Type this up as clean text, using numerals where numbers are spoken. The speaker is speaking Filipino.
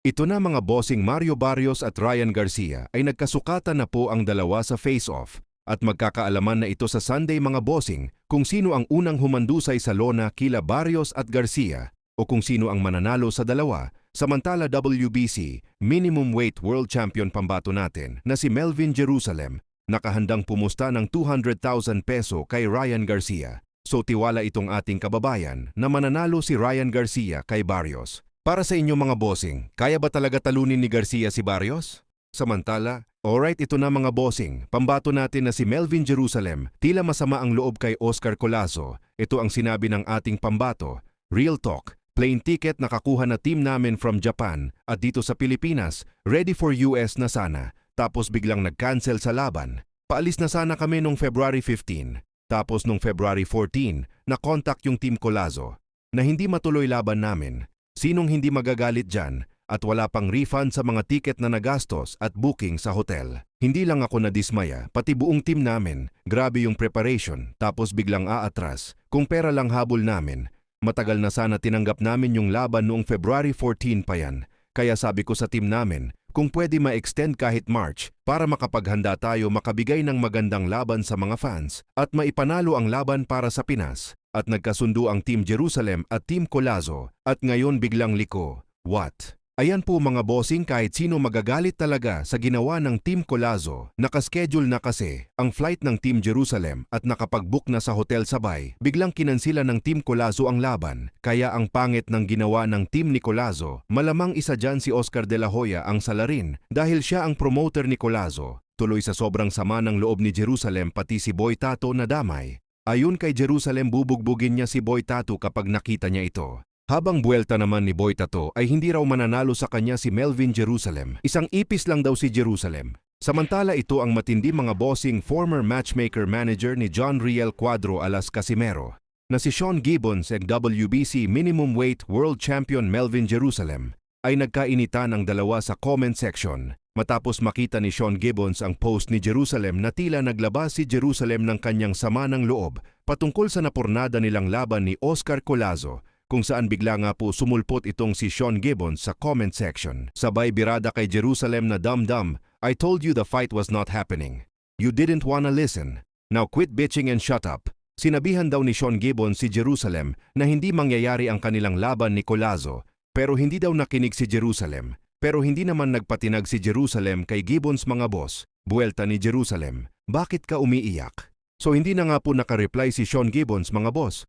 Ito na mga bossing Mario Barrios at Ryan Garcia ay nagkasukatan na po ang dalawa sa face-off at magkakaalaman na ito sa Sunday mga bossing kung sino ang unang humandusay sa lona kila Barrios at Garcia o kung sino ang mananalo sa dalawa. Samantala WBC Minimum Weight World Champion pambato natin na si Melvin Jerusalem nakahandang pumusta ng 200,000 peso kay Ryan Garcia. So tiwala itong ating kababayan na mananalo si Ryan Garcia kay Barrios. Para sa inyo mga bossing, kaya ba talaga talunin ni Garcia si Barrios? Samantala, alright ito na mga bossing, pambato natin na si Melvin Jerusalem, tila masama ang loob kay Oscar Collazo. Ito ang sinabi ng ating pambato. Real talk, plane ticket nakakuha na team namin from Japan at dito sa Pilipinas, ready for US na sana. Tapos biglang nag-cancel sa laban. Paalis na sana kami nung February 15. Tapos nung February 14, na-contact yung Team Collazo na hindi matuloy laban namin. Sinong hindi magagalit dyan at wala pang refund sa mga ticket na nagastos at booking sa hotel. Hindi lang ako nadismaya, pati buong team namin. Grabe yung preparation, tapos biglang aatras. Kung pera lang habol namin, matagal na sana tinanggap namin yung laban noong February 14 pa yan. Kaya sabi ko sa team namin, kung pwede ma-extend kahit March para makapaghanda tayo makabigay ng magandang laban sa mga fans at maipanalo ang laban para sa Pinas. At nagkasundo ang Team Jerusalem at Team Collazo at ngayon biglang liko. What? Ayan po mga bossing, kahit sino magagalit talaga sa ginawa ng Team Collazo. Nakaschedule na kasi ang flight ng Team Jerusalem at nakapag-book na sa hotel sabay. Biglang kinansila ng Team Collazo ang laban. Kaya ang pangit ng ginawa ng Team ni Collazo, malamang isa dyan si Oscar De La Hoya ang salarin dahil siya ang promoter ni Collazo. Tuloy sa sobrang sama ng loob ni Jerusalem pati si Boy Tato na damay. Ayon kay Jerusalem, bubugbugin niya si Boy Tato kapag nakita niya ito. Habang buwelta naman ni Boy Tato ay hindi raw mananalo sa kanya si Melvin Jerusalem. Isang ipis lang daw si Jerusalem. Samantala ito ang matindi mga bossing former matchmaker manager ni John Riel Cuadro alas Casimero na si Sean Gibbons at WBC Minimum Weight World Champion Melvin Jerusalem ay nagkainitan ang dalawa sa comment section. Matapos makita ni Sean Gibbons ang post ni Jerusalem na tila naglabas si Jerusalem ng kanyang sama ng loob patungkol sa napurnada nilang laban ni Oscar Collazo, kung saan bigla nga po sumulpot itong si Sean Gibbons sa comment section. Sabay birada kay Jerusalem na dum-dum, I told you the fight was not happening. You didn't wanna listen. Now quit bitching and shut up. Sinabihan daw ni Sean Gibbons si Jerusalem na hindi mangyayari ang kanilang laban ni Collazo, pero hindi daw nakinig si Jerusalem. Pero hindi naman nagpatinag si Jerusalem kay Gibbons mga boss. Buwelta ni Jerusalem, bakit ka umiiyak? So hindi na nga po nakareply si Sean Gibbons mga boss.